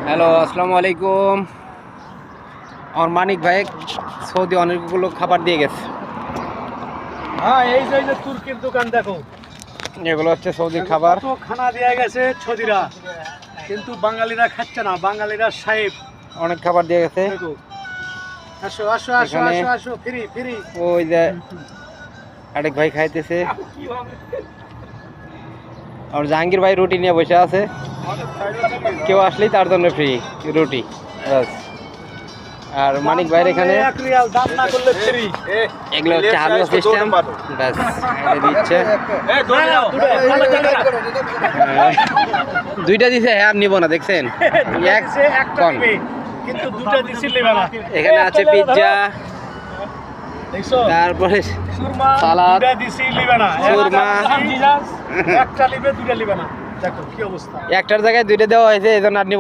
Hello, আসসালামু আলাইকুম। আমার মানিক ভাই সৌদি অনেকগুলো খাবার দিয়ে গেছে। হ্যাঁ, এই যে তুর্কির দোকান দেখো, এগুলো হচ্ছে সৌদির খাবার। কত খানা দিয়ে গেছে সৌদিরা, কিন্তু বাঙালিরা খাচ্ছে না। বাঙালিরা সাহেব অনেক খাবার দিয়ে গেছে। দেখো, আসো আসো আসো এখানে আসো আসো, ফ্রি ফ্রি। ওই যে আরেক ভাই খাইতেছে, আর জাহাঙ্গীর ভাই রুটি নিয়ে বসে আছে। কেউ আসলেই তার জন্য ফ্রি রুটি, ব্যাস। আর মানিক ভাইয়ের এখানে এক রিয়াল, দাম না করলে ফ্রি। এগুলো হচ্ছে হালুয়া সিস্টেম, ব্যাস দিচ্ছে। দুইটা দিছে, হ্যাঁ আর নিব না, দেখছেন এক কম। কিন্তু দুটো দিছি নেবে না। এখানে আছে পিৎজা, দেখছো, তারপরে সুরমা সালাদ, দুটো দিছি নেবে না। সুরমা। একটা নিবে, দুটো নিবে না। দেখো কি অবস্থা। একটার জায়গায় দুইটা দেওয়া হয়েছে, এই জন্য আর নিব